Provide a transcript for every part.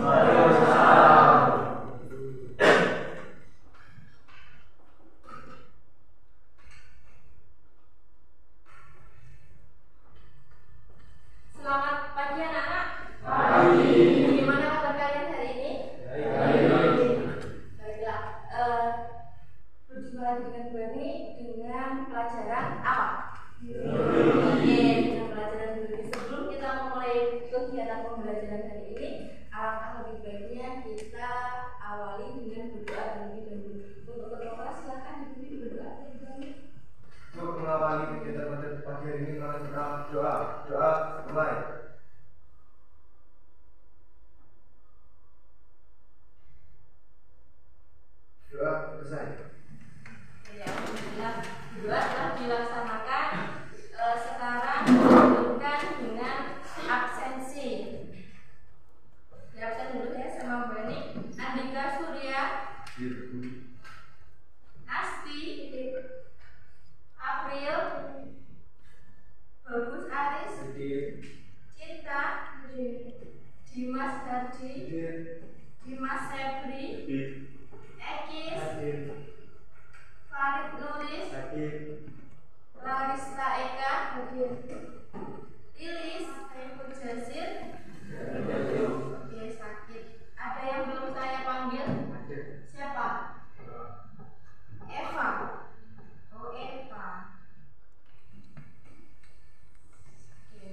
Selamat pagi anak-anak. Pagi. Gimana kabar kalian hari ini? Baik. Baiklah. Berjumpa lagi dengan Bu Eni dengan pelajaran apa? Oke, dengan pelajaran biologi. Sebelum kita memulai kegiatan pembelajaran hari ini, alangkah lebih baiknya kita awali dengan berdoa terlebih dahulu. Untuk berdoa silakan diberi berdoa terlebih dahulu. Untuk mengawali kegiatan pada pagi hari ini, mari kita doa. Doa mulai. Doa selesai. Ya, alhamdulillah doa telah dilaksanakan. Sekarang dilanjutkan dengan absensi. Di absen dulu ya sama Bu Eni. Andika Surya, Asti, April, Bagus Aris, Cinta, Dimas Dardi, Dimas Sebri, Ekis, Farid Nuris, Larissa Eka, Lilis, Saiful Jasir. Oke, sakit. Ada yang belum saya panggil? Siapa? Eva. Oh, Eva. Oke.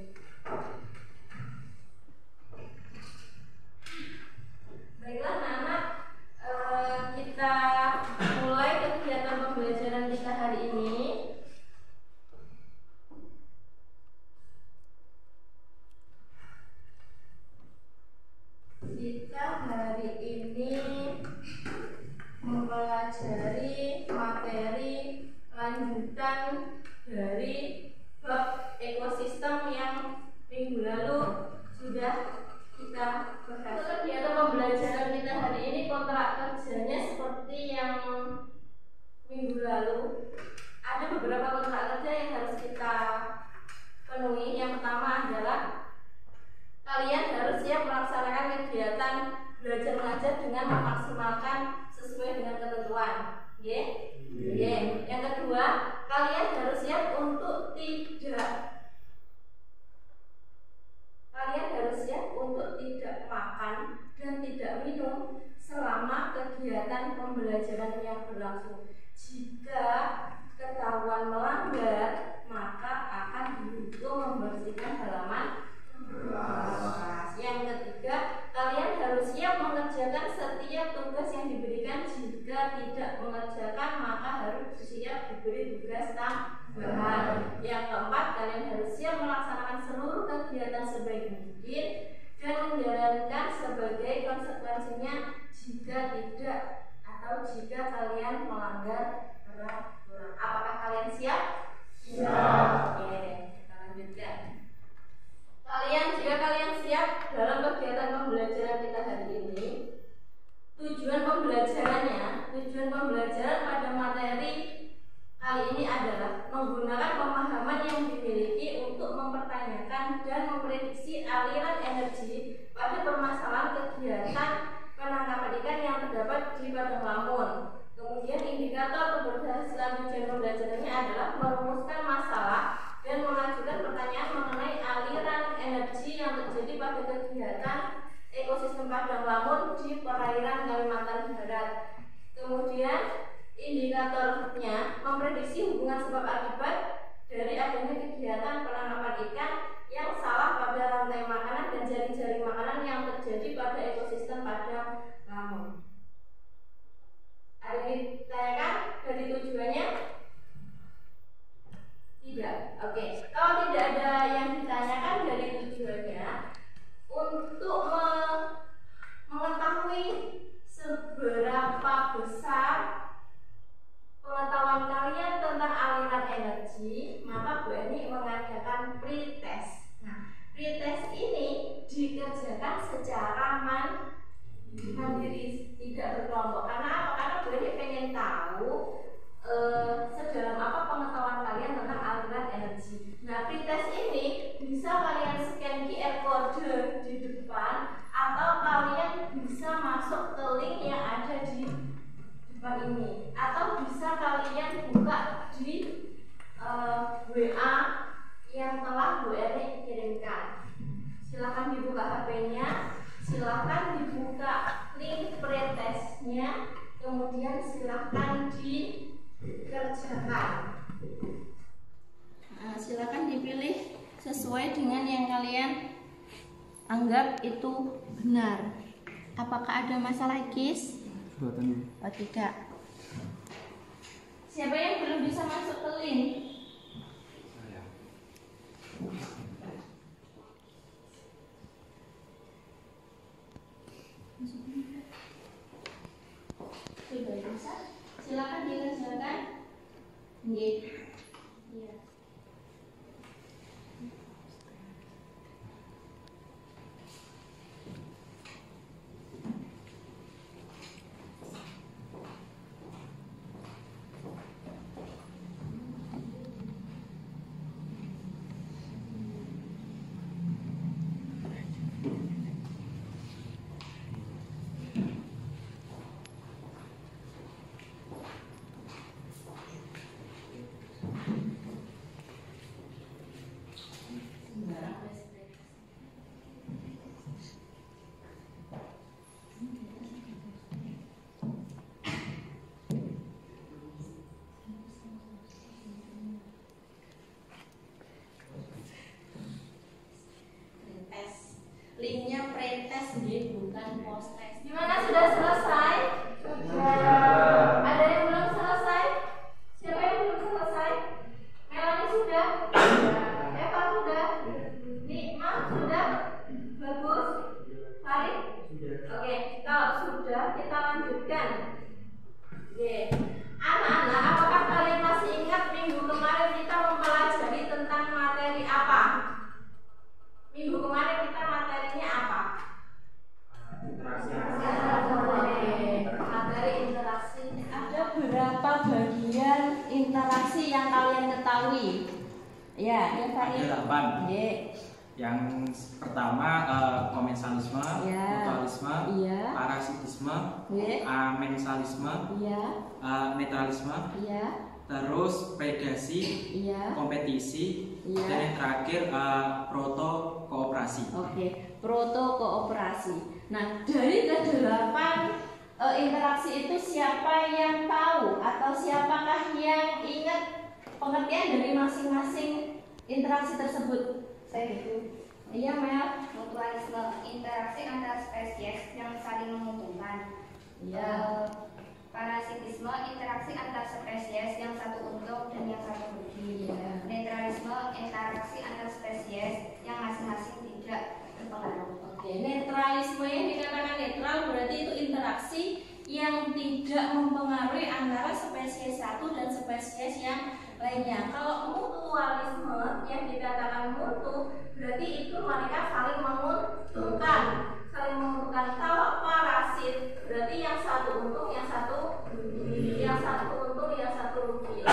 Baiklah anak-anak, kita mulai kegiatan pembelajaran kita hari ini. Kita hari ini mempelajari materi lanjutan dari bab ekosistem yang minggu lalu sudah kita bahas. Kegiatan pembelajaran kita hari ini kontrak kerjanya seperti yang minggu lalu. Ada beberapa kontrak kerja yang harus kita penuhi. Yang pertama adalah kalian harus siap melaksanakan kegiatan belajar mengajar dengan memaksimalkan sesuai dengan ketentuan. Yang kedua, kalian harus siap untuk tidak makan dan tidak minum selama kegiatan pembelajaran yang berlangsung. Jika ketahuan melanggar, maka akan dihukum membersihkan halaman. Yang ketiga, kalian harus siap mengerjakan setiap tugas yang diberikan. Jika tidak mengerjakan, maka harus siap diberi tugas tambahan. Yang keempat, kalian harus siap melaksanakan seluruh kegiatan sebaik mungkin dan menjalankan sebagai konsekuensinya jika tidak atau jika kalian melanggar peraturan. Apakah kalian siap? Siap. Oke, kita lanjutkan. Jika kalian siap dalam kegiatan pembelajaran kita hari ini, tujuan pembelajaran pada materi kali ini adalah menggunakan pemahaman yang dimiliki untuk mempertanyakan dan memprediksi aliran energi pada permasalahan kegiatan penangkapan ikan yang terdapat di Padang Lamun. Kemudian indikator keberhasilan tujuan pembelajarannya adalah merumuskan masalah dan mengajukan pertanyaan mengenai aliran energi yang terjadi pada kegiatan ekosistem Padang Lamun di perairan Kalimantan Barat. Kemudian indikatornya memprediksi hubungan sebab akibat dari adanya kegiatan penangkapan ikan yang salah pada rantai makanan dan jaring-jaring makanan yang terjadi pada ekosistem Padang Lamun. Ada yang ditanyakan dari tujuannya? Tidak. Oke. Kalau tidak ada yang ditanyakan dari tujuannya, untuk mengetahui seberapa besar pengetahuan kalian tentang aliran energi, maka Bu Eni mengadakan pretest. Nah, pretest ini dikerjakan secara mandiri, tidak berkelompok. Karena apa? Karena Bu Eni pengen tahu sedalam apa pengetahuan kalian tentang aliran energi. Nah, pretest ini bisa kalian scan QR code di depan atau kalian silahkan dibuka link pretestnya, kemudian silahkan dikerjakan. Nah, silahkan dipilih sesuai dengan yang kalian anggap itu benar. Apakah ada masalah, guys? Oh, tidak. Siapa yang belum bisa masuk ke link? Sudah bisa? Silakan dikerjakan. Iya. Linknya pretest, bukan post test. Gimana, sudah selesai? Sudah. Ada yang belum selesai? Siapa yang belum selesai? Melani sudah? Eva sudah? Nikma sudah? Bagus. Farid? Oke, kalau sudah kita lanjutkan. Oke. Anak-anak, apakah kalian masih ingat minggu kemarin kita mempelajari tentang materi apa? Minggu kemarin kita materinya apa? Materi interaksi. Ada berapa bagian interaksi yang kalian ketahui? Ya, yang kalian. Ada 8. Yang pertama komensalisme, mutualisme, parasitisme, amensalisme, netralisme, terus predasi, kompetisi, dan yang terakhir proto-kooperasi. Oke, proto-kooperasi. Nah, dari ke-8 interaksi itu siapa yang tahu atau siapakah yang ingat pengertian dari masing-masing interaksi tersebut? Saya gitu. Iya, Mel. Mutualisme, interaksi antar spesies yang saling menguntungkan. Iya. Parasitisme, interaksi antar spesies yang satu untung dan yang satu rugi. Iya. Netralisme, interaksi antar spesies yang masing-masing tidak berpengaruh. Oke, netralisme yang dikatakan netral berarti itu interaksi yang tidak mempengaruhi antara spesies satu dan spesies yang lainnya. Kalau mutualisme yang dikatakan mutu berarti itu mereka saling menguntungkan. Saling menguntungkan. Kalau parasit berarti yang satu untung, yang satu rugi. Yang satu untung, yang satu rugi.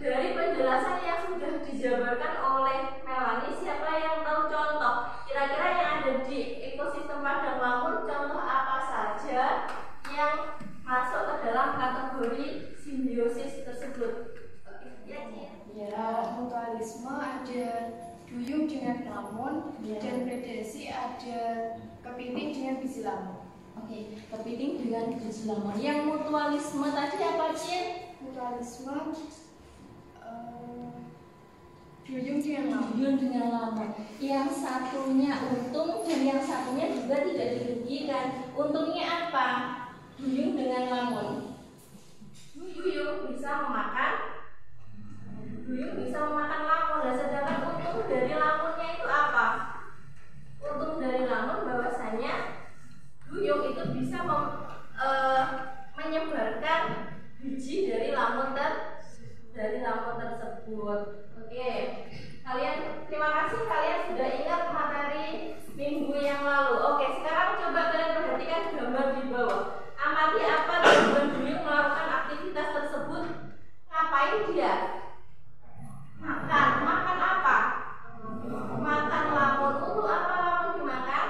Dari penjelasan yang sudah dijabarkan oleh Melani, siapa yang tahu contoh? Kira-kira yang ada di ekosistem padang lamun, contoh apa saja yang masuk ke dalam kategori simbiosis tersebut? Ya, mutualisme ada duyung dengan lamun, dan predasi ada kepiting dengan biji lamun. Oke, kepiting dengan biji lamun. Yang mutualisme tadi apa, Cin? Mutualisme duyung dengan lamun. Duyung dengan lamun. Yang satunya untung dan yang satunya juga tidak dirugikan. Untungnya apa? Duyung dengan lamun. Duyung bisa memakan lamun. Dan sedangkan untung dari lamunnya itu apa? Untung dari lamun bahwasanya duyung itu bisa menyebarkan biji dari lamun tersebut. Oke, kalian terima kasih, kalian sudah ingat materi minggu yang lalu. Oke, sekarang coba kalian perhatikan gambar di bawah. Amati apa tujuan duyung melakukan aktivitas tersebut. Ngapain dia? Makan apa? Makan lamun. Untuk apa lamun dimakan?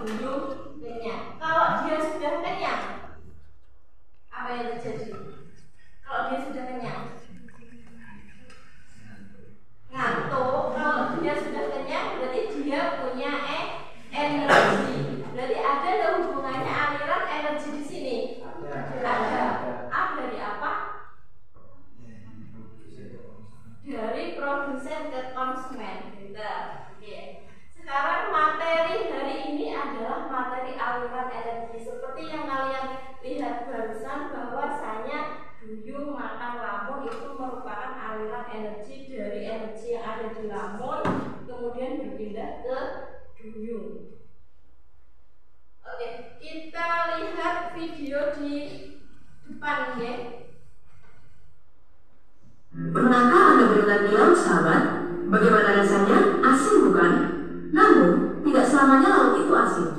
duyung kenyang. Kalau dia sudah kenyang, apa yang terjadi? Kalau dia sudah kenyang, ngantuk. Kalau dia sudah kenyang, berarti dia punya energi. Berarti ada hubungannya aliran energi di sini. Ada. A dari apa? Dari produsen ke konsumen. Oke. Sekarang materi hari ini adalah materi aliran energi. Seperti yang kalian lihat barusan, bahwasanya duyung makan lamun itu merupakan aliran energi dari energi yang ada di lamun kemudian berpindah ke duyung. Oke, kita lihat video di depan ya. Pernahkah Anda berenang di laut, sahabat? Bagaimana rasanya? Asin bukan? Namun, tidak selamanya laut itu asin.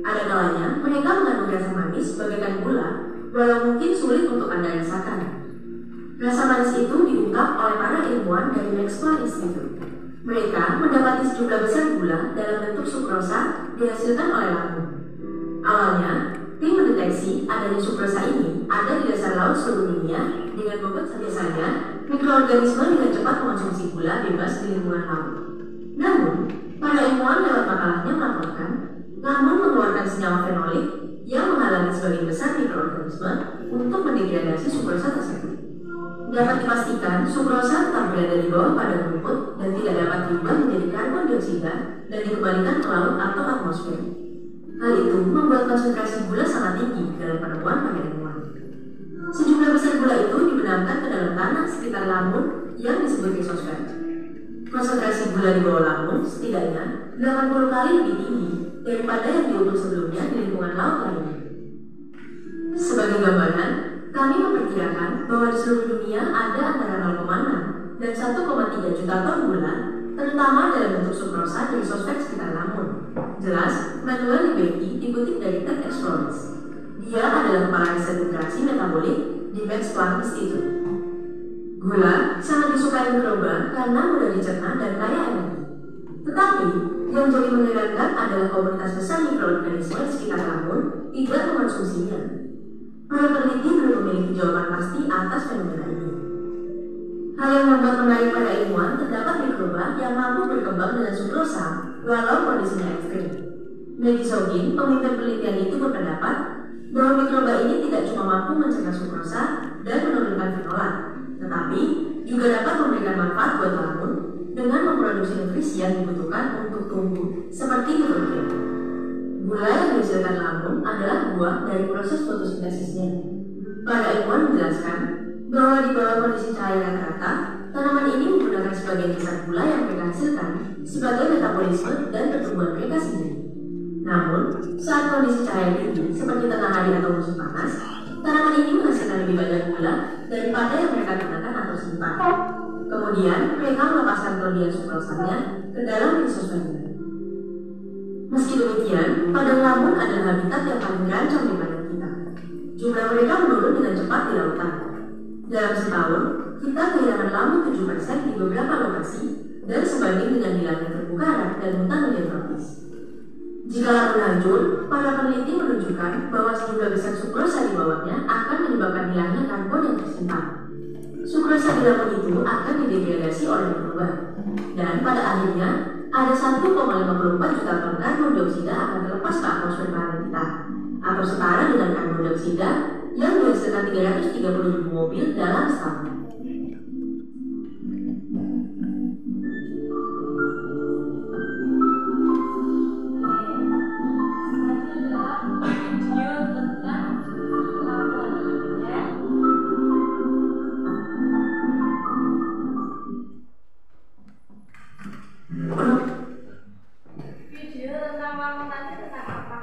Ada kalanya mereka mengandung rasa manis bagaikan gula, walau mungkin sulit untuk Anda rasakan. Rasa manis itu diungkap oleh para ilmuwan dari Max Planck Institute. Mereka mendapati sejumlah besar gula dalam bentuk sukrosa dihasilkan oleh lamun. Awalnya, tim mendeteksi adanya sukrosa ini ada di dasar laut seluruh dunia dengan bobot biasanya mikroorganisme dengan cepat mengonsumsi gula bebas di lingkungan laut. Namun, para ilmuwan lewat makalahnya melaporkan lamun mengeluarkan senyawa fenolik yang menghalangi sebagian besar mikroorganisme untuk mendegradasi sukrosa tersebut. Dapat dipastikan sukrosa tetap berada di bawah badan rumput dan tidak dapat diubah menjadi karbon dioksida dan dikembalikan ke laut atau atmosfer. Hal itu membuat konsentrasi gula sangat tinggi dalam penemuan pada ilmuwan. Sejumlah besar gula itu dibenamkan ke dalam tanah sekitar lamun yang disebut risosfer. Konsentrasi gula di bawah lamun setidaknya 80 kali lebih tinggi daripada yang diukur sebelumnya di lingkungan laut lainnya. Sebagai gambaran, kami memperkirakan bahwa di seluruh dunia ada antara 0,6 dan 1,3 juta ton gula, terutama dalam bentuk sukrosa di risosfer sekitar lamun. Jelas, Manuel Libecki dikutip dari Tech Explorers. Dia adalah kepala riset interaksi metabolik di Max Planck Institute. Gula sangat disukai mikroba karena mudah dicerna dan kaya energi. Tetapi, yang jadi mengerankan adalah komunitas besar mikroorganisme di sekitar lamun tidak mengonsumsinya. Para peneliti belum memiliki jawaban pasti atas fenomena ini. Hal yang membuat menarik pada ilmuwan terdapat mikroba yang mampu berkembang dengan sukrosa walau kondisinya ekstrim. Maggie Sogin, pemimpin penelitian itu berpendapat bahwa mikroba ini tidak cuma mampu mencerna sukrosa dan menurunkan fenolat, tetapi juga dapat memberikan manfaat buat lamun dengan memproduksi nutrisi yang dibutuhkan untuk tumbuh seperti nitrogen. Gula yang dihasilkan lamun adalah buah dari proses fotosintesisnya. Para ilmuwan menjelaskan bahwa di bawah kondisi cahaya rata-rata, tanaman ini menggunakan sebagian besar gula yang mereka hasilkan sebagai metabolisme dan pertumbuhan mereka sendiri. Namun, saat kondisi cahaya tinggi seperti tengah hari atau musim panas, tanaman ini menghasilkan lebih banyak gula daripada yang mereka gunakan atau simpan. Kemudian, mereka melepaskan kelebihan sukrosanya ke dalam risosfernya. Meski demikian, padang lamun adalah habitat yang paling terancam di planet kita. Jumlah mereka menurun dengan cepat di lautan. Dalam setahun, kita kehilangan lamun 7% di beberapa lokasi dan sebanding dengan hilangnya terumbu karang dan hutan hujan tropis. Jika lamun hancur, para peneliti menunjukkan bahwa sejumlah besar sukrosa di bawahnya akan menyebabkan hilangnya karbon yang tersimpan. Sukrosa di lamun itu akan didegradasi oleh mikroba, dan pada akhirnya ada 1,54 juta ton karbon dioksida akan terlepas ke atmosfer planet kita, atau setara dengan karbon dioksida yang dihasilkan 330.000 mobil dalam setahun. Video tentang lamun nanti tentang apa?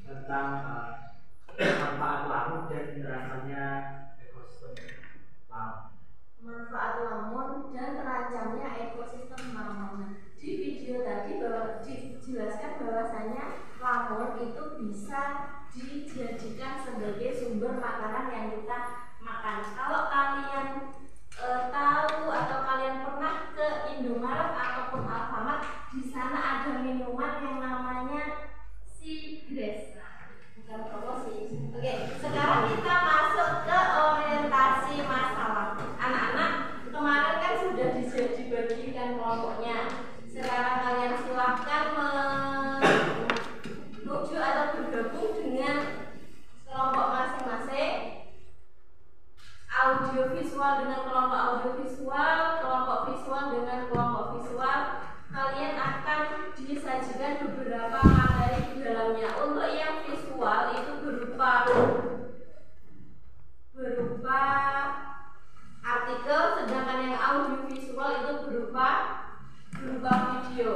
Tentang manfaat lamun dan terancamnya ekosistem laut. Manfaat lamun dan terancamnya ekosistem lamun. Di video tadi bahwa dijelaskan bahwasanya lamun itu bisa dijadikan sebagai sumber makanan yang kita makan. Kalau kalian tahu atau kalian pernah ke Indomaret ataupun Alfamart, di sana ada ada minuman yang namanya Sigres. Nah, bukan promosi. Oke, sekarang kita masuk ke orientasi masalah. Anak-anak, kemarin kan sudah dibagikan kelompoknya. Sekarang kalian silahkan menuju atau bergabung dengan kelompok masing-masing. Audiovisual dengan kelompok audiovisual, kelompok visual dengan kelompok visual. Kalian akan disajikan beberapa materi di dalamnya. Untuk yang visual itu berupa artikel, sedangkan yang audiovisual itu berupa video.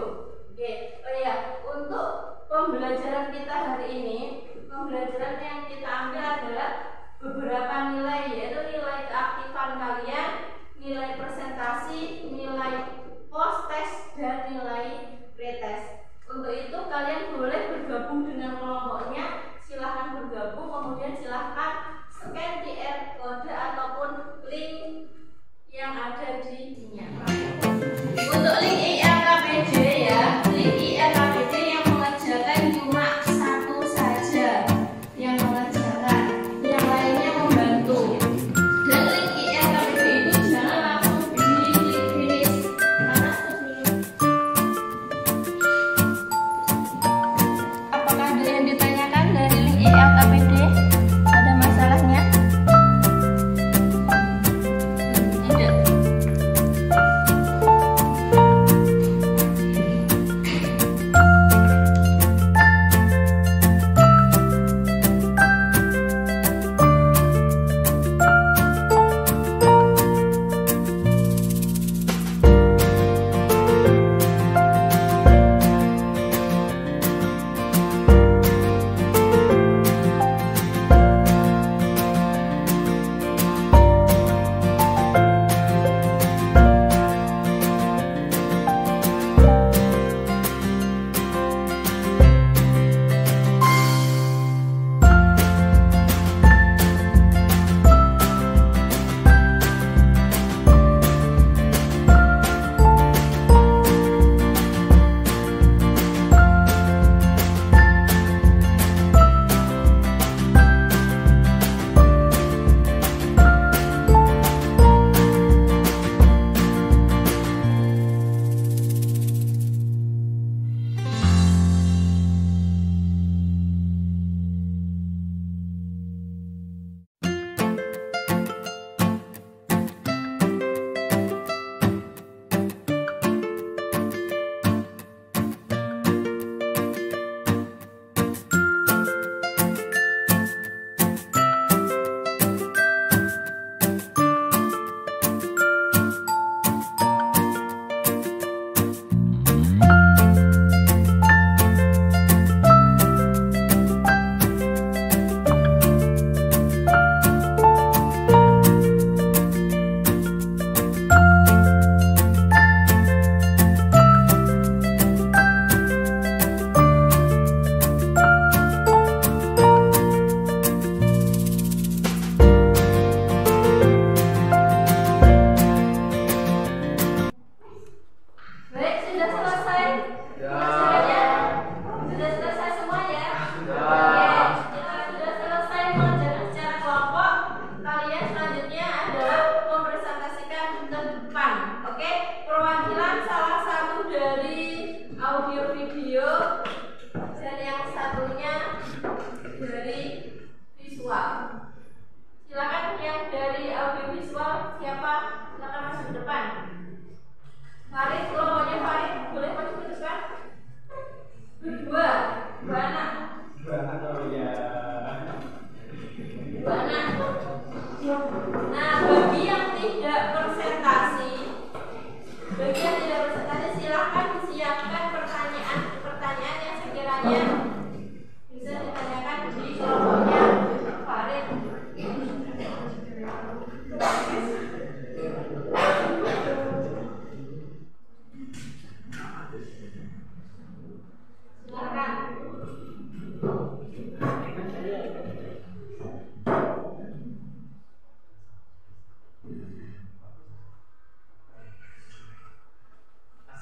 Oke, oh ya, untuk pembelajaran kita hari ini, pembelajaran yang kita ambil adalah beberapa nilai, yaitu nilai keaktifan kalian, nilai presentasi, nilai post-test, dan nilai pretest. Untuk itu kalian boleh bergabung dengan kelompoknya. Silahkan bergabung, kemudian silahkan scan QR kode ataupun link yang ada di sini. Untuk link ILKPD ya, link ILKPD yang mengerjakan cuma satu saja yang mengerjakan, yang lainnya membantu. Dan link ILKPD itu jangan langsung di-klik finish karena apakah ada yang ditanyakan dari link ILKPD? Ada masalahnya? Tidak.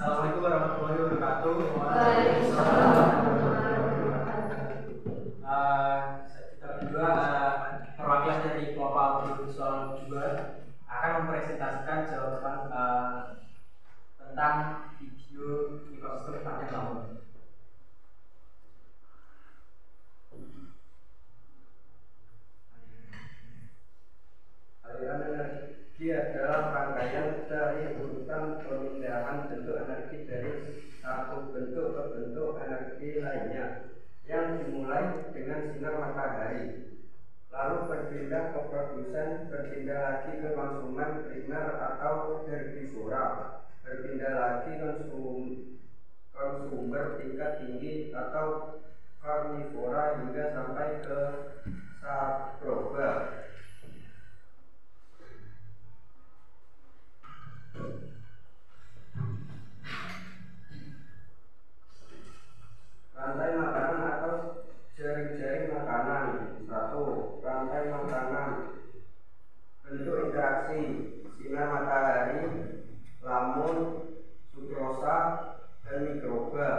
Assalamualaikum warahmatullahi wabarakatuh. ciri lainnya yang dimulai dengan sinar matahari, lalu berpindah ke produsen, berpindah lagi ke konsumen primer atau herbivora, berpindah lagi konsumer tingkat tinggi atau karnivora hingga sampai ke sabroba. Rantai makanan atau jaring-jaring makanan. 1. Rantai makanan. Bentuk interaksi: sinar matahari, lamun, sukrosa, dan mikroba.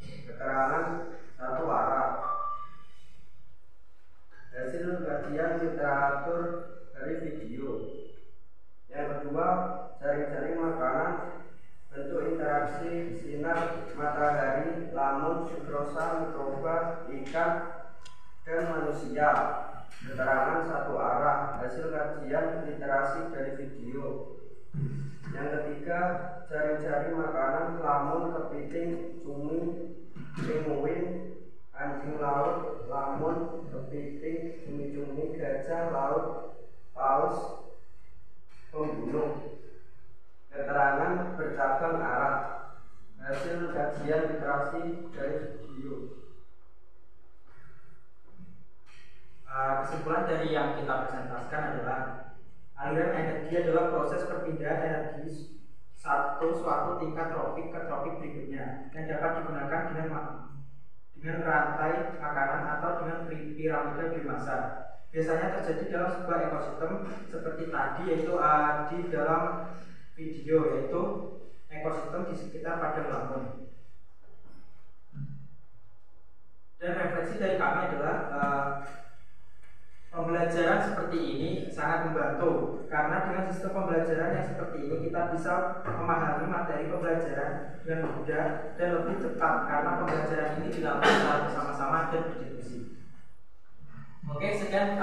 Keterangan satu arah. Hasil kajian literatur dari video. Yang kedua, jaring-jaring makanan. Bentuk interaksi: sinar matahari, lamun, sukrosa, mikroba, ikan, dan manusia. Keterangan satu arah. Hasil kajian literasi dari video. Yang ketiga, jaring-jaring makanan: lamun, kepiting, cumi, penguin, anjing laut, lamun, kepiting, cumi-cumi, gajah laut, paus, pembunuh. Keterangan bercabang arah. Hasil kajian literasi dari video. Kesimpulan dari yang kita presentasikan adalah aliran energi adalah proses perpindahan energi suatu tingkat tropik ke tropik berikutnya yang dapat digunakan dengan rantai makanan atau dengan piramida biomasa. Biasanya terjadi dalam sebuah ekosistem seperti tadi, yaitu di dalam video, yaitu ekosistem di sekitar padang lamun. Dan refleksi dari kami adalah pembelajaran seperti ini sangat membantu, karena dengan sistem pembelajaran yang seperti ini kita bisa memahami materi pembelajaran dengan mudah dan lebih cepat, karena pembelajaran ini dilakukan secara bersama-sama dan berdiskusi. Oke, sekian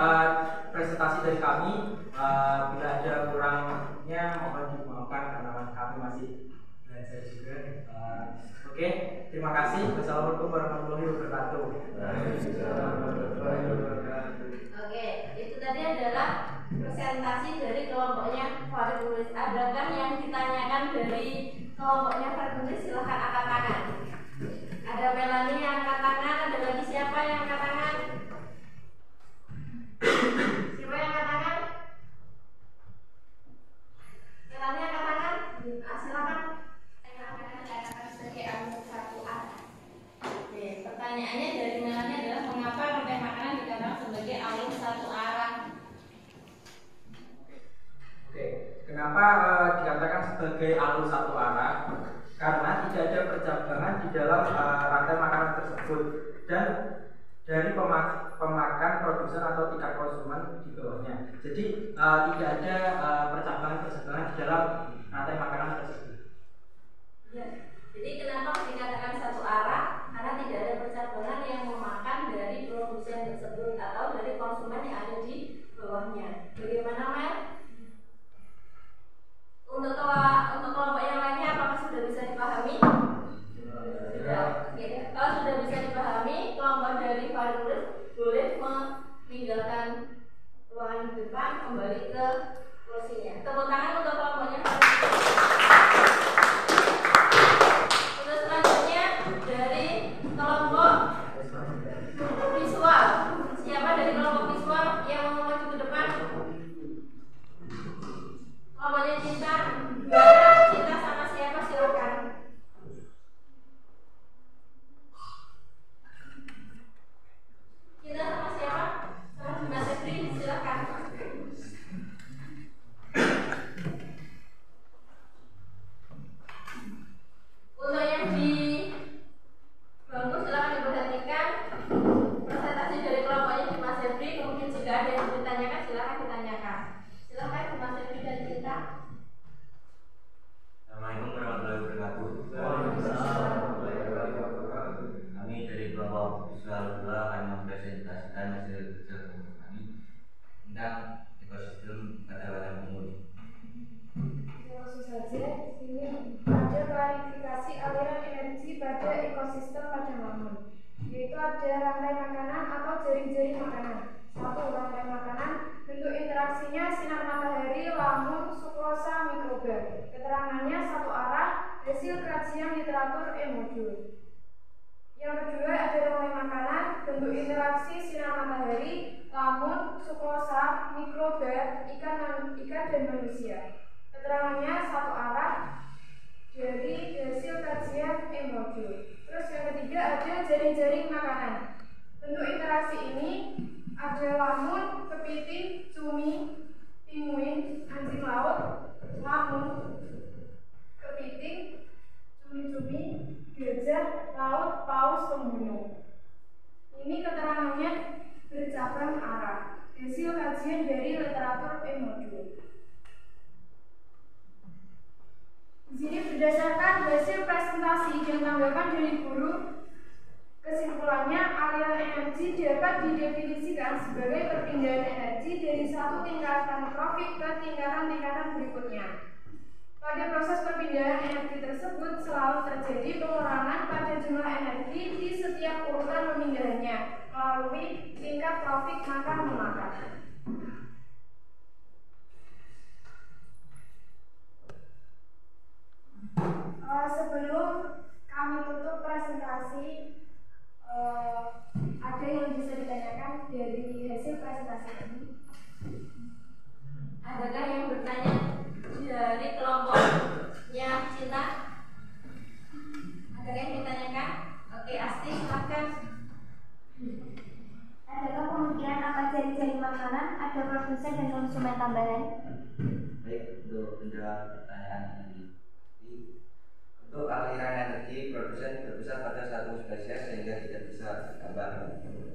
presentasi dari kami. Bila ada kurangnya mohon dimaafkan karena kami masih belajar juga. Oke, terima kasih. Wassalamualaikum warahmatullahi wabarakatuh. Oke, itu tadi adalah presentasi dari kelompoknya Farid Nulis. Adakah yang ditanyakan dari kelompoknya Farid Nulis? Silahkan angkat tangan. Ada Melani yang angkat tangan. Ada lagi siapa yang angkat tangan? Siapa yang angkat tangan? Melani angkat tangan. Silakan. Oke, pertanyaannya dari Melani adalah mengapa rantai makanan dikatakan sebagai alur satu arah? Oke, kenapa dikatakan sebagai alur satu arah? Karena tidak ada percabangan di dalam rantai makanan tersebut dan dari pemakan, produsen atau tingkat konsumen di bawahnya. Jadi tidak ada percabangan di dalam rantai makanan tersebut. Ya. Jadi kenapa dikatakan satu arah? Karena tidak ada percabangan yang memakan dari produsen tersebut atau dari konsumen yang ada di bawahnya. Bagaimana, Mel? Untuk kelompok yang lainnya apakah sudah bisa dipahami? Sudah. Oke. Kalau sudah bisa dipahami, kelompok dari Farid boleh meninggalkan ruangan di depan, kembali ke kursinya. Tepuk tangan untuk kelompoknya. Untuk selanjutnya dari kelompok visual. Siapa dari kelompok visual yang mau maju ke depan? Kelompoknya Cinta. Cinta sama siapa? Silakan. Cinta sama siapa? Sama Mbak Sepri, silakan. Untuk yang di bangku silakan diperhatikan presentasi dari kelompoknya di Mas Sepri. Kemudian jika ada yang ditanyakan silakan ditanyakan. Silakan ke Mas Sepri dan Cinta. Assalamualaikum warahmatullahi wabarakatuh. Kami dari kelompok visual 2 akan mempresentasikan hasil kerja kelompok kami tentang ekosistem pada umur. Langsung saja, ini ada klarifikasi aliran energi pada ekosistem padang lamun. yaitu ada rantai makanan atau jaring-jaring makanan. 1. Rantai makanan, bentuk interaksinya sinar matahari, lamun, sukrosa, mikroba. Keterangannya satu arah, hasil kajian literatur modul. Yang kedua ada rantai makanan, bentuk interaksi sinar matahari, lamun, sukrosa, mikroba, ikan dan manusia. Keterangannya satu arah dari hasil kajian modul. Terus yang ketiga ada jaring-jaring makanan. Bentuk interaksi ini ada lamun, kepiting, cumi, pinguin, anjing laut, lamun, kepiting, cumi-cumi, gajah laut, paus, pembunuh. Ini keterangannya bercabang arah. Hasil kajian dari literatur modul. Di sini berdasarkan hasil presentasi dan tanggapan dari guru, kesimpulannya aliran energi dapat didefinisikan sebagai perpindahan energi dari satu tingkatan trofik ke tingkatan-tingkatan berikutnya. Pada proses perpindahan energi tersebut selalu terjadi pengurangan pada jumlah energi di setiap urutan pemindahannya melalui tingkat trofik makan-memakan. Sebelum kami tutup presentasi, ada yang bisa ditanyakan dari hasil presentasi ini? Adakah yang bertanya dari kelompoknya Cinta? Adakah yang ditanyakan? Oke, Asti, silakan. Adakah kemungkinan apa jaring-jaring makanan ada produsen dan konsumen tambahan? Baik, untuk menjawab pertanyaan ini, untuk aliran energi produsen berpusat pada satu spesies sehingga tidak bisa bertambah.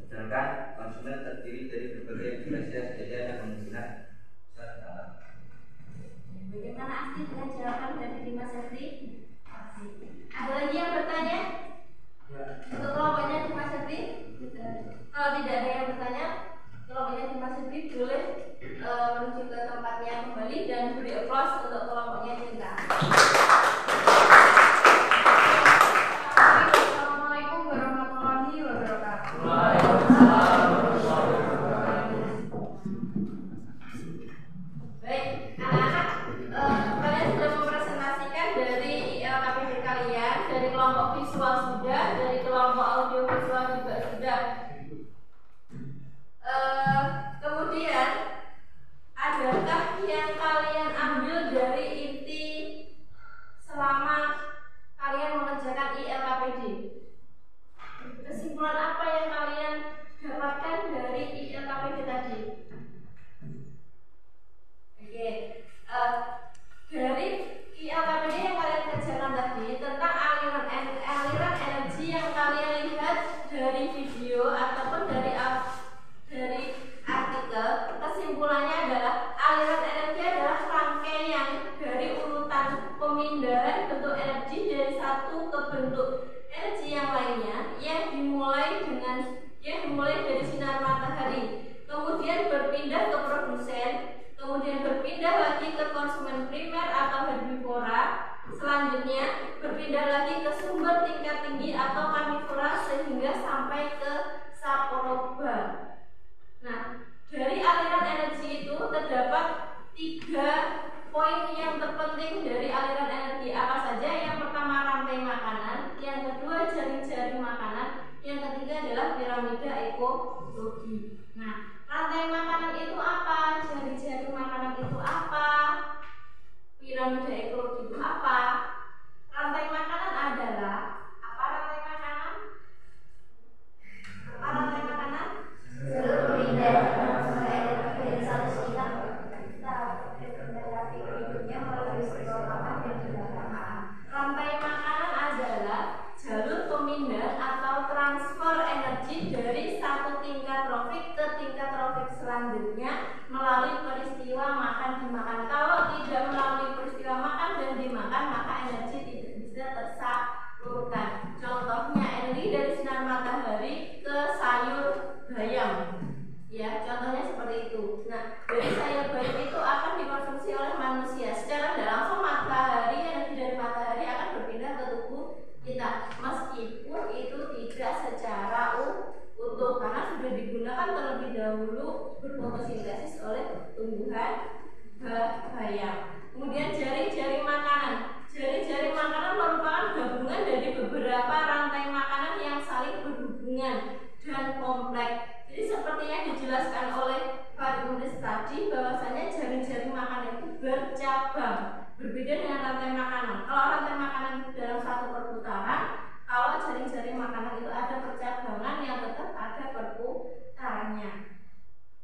Sedangkan konsumen terdiri dari berbagai spesies, jadi ada kemungkinan bisa bertambah. Bagaimana Asti dengan jawaban dari Dimas Setri? Ada lagi yang bertanya? Untuk kelompoknya Dimas Setri? Kalau tidak ada yang bertanya, kelompoknya Dimas Setri boleh menuju ke tempatnya kembali dan beri aplaus untuk kelompoknya Cinta. Assalamualaikum warahmatullahi wabarakatuh. Baik, anak-anak, kalian sudah mempresentasikan dari ILKPD kalian, dari kelompok visual sudah, dari kelompok audio visual juga sudah. Kemudian, adakah yang kalian ambil dari inti selama kalian mengerjakan ILKPD? Kesimpulan apa yang kalian dapatkan dari ILKPD tadi? Oke, dari ILKPD yang kalian kerjakan tadi tentang aliran energi yang kalian lihat dari video ataupun dari artikel, kesimpulannya adalah aliran energi adalah rangkaian dari urutan pemindahan bentuk energi dari satu ke bentuk energi yang lainnya yang dimulai dari sinar matahari, kemudian berpindah ke produsen, kemudian berpindah lagi ke konsumen primer atau herbivora, selanjutnya berpindah lagi ke sumber tingkat tinggi atau karnivora sehingga sampai ke saporoba. Nah, dari aliran energi itu terdapat 3 poin yang terpenting dari aliran energi. Apa saja? Yang pertama rantai makanan, yang kedua jaring-jaring makanan, yang ketiga adalah piramida ekologi. Nah, rantai makanan itu apa? Jaring-jaring makanan itu apa? Piramida ekologi itu apa? Rantai makanan adalah apa? Rantai makanan? Apa rantai makanan? Rantai makanan adalah jalur pemindah atau transfer energi dari satu tingkat trofik ke tingkat trofik selanjutnya melalui peristiwa makan dimakan. Kalau tidak melalui peristiwa makan dan dimakan, maka energi tidak bisa tersalurkan. Contohnya energi dari sinar matahari ke sayur bayam. Ya, contohnya seperti itu. Nah, dari sayur bayam itu akan dikonsumsi oleh manusia. Secara tidak langsung energi dari matahari akan berpindah ke tubuh kita, meskipun itu tidak secara berhubungan dan kompleks. Jadi seperti yang dijelaskan oleh Pak Nulis tadi, bahwasanya jaring-jaring makanan itu bercabang, berbeda dengan rantai makanan. Kalau rantai makanan itu dalam satu perputaran, kalau jaring-jaring makanan itu ada percabangan yang tetap ada perputarannya.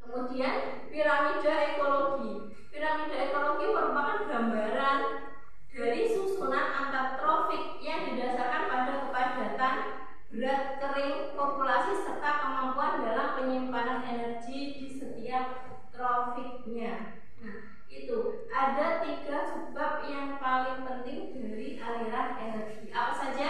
Kemudian piramida ekologi. Piramida ekologi merupakan gambaran dari susunan antartrofik yang didasarkan pada kepadatan berat kering populasi serta kemampuan dalam penyimpanan energi di setiap trofiknya. Nah, itu ada 3 sebab yang paling penting dari aliran energi. Apa saja?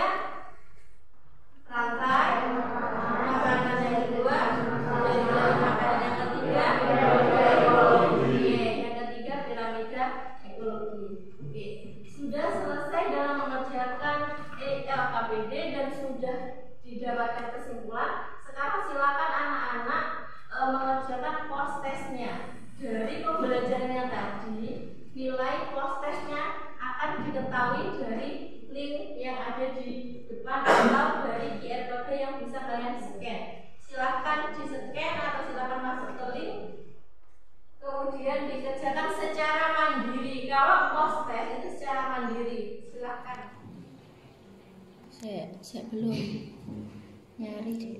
Rantai makanan yang kedua, jaring makanan yang ketiga, piramida ekologi. Yang ketiga piramida ekologi. Oke, sudah selesai dalam mengerjakan ELKPD dan sudah didapatkan kesimpulan. Sekarang silakan anak-anak mengerjakan post testnya. Dari pembelajaran yang tadi, nilai post testnya akan diketahui dari link yang ada di depan atau dari QR code yang bisa kalian scan. Silakan di scan atau silakan masuk ke link, kemudian dikerjakan secara mandiri. Kalau post test itu secara mandiri, silakan. Saya belum nyari di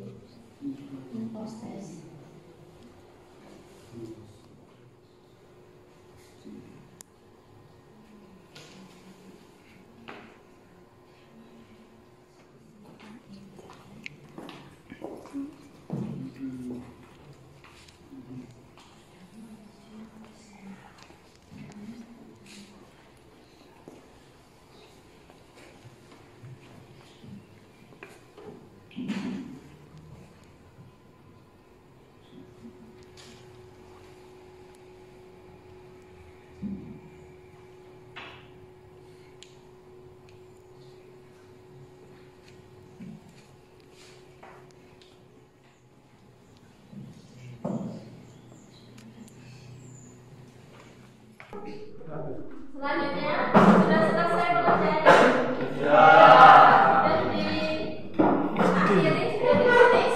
post test. Selanjutnya sudah selesai pengerjaannya. Ya. Dan diakhiri sudah ditulis.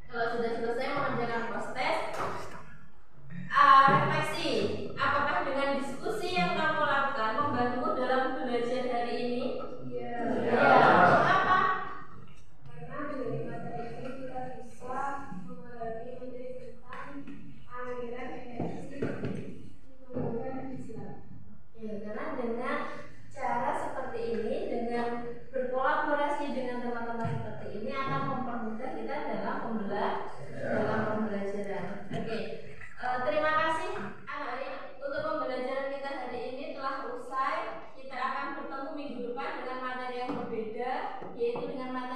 Kalau sudah selesai mengerjakan post test, refleksi. Apakah dengan diskusi yang kamu lakukan membantumu dalam belajar hari ini? Iya. Ya. Apa? Karena dari materi ini kita bisa mengalami tentang aliran energi menggunakan Islam. Ya, karena dengan cara seperti ini, dengan berkolaborasi dengan teman-teman seperti ini akan mempermudah kita dalam pembelajaran. Oke, terima kasih anak-anak untuk pembelajaran kita hari ini telah usai. Kita akan bertemu minggu depan dengan materi yang berbeda, yaitu dengan materi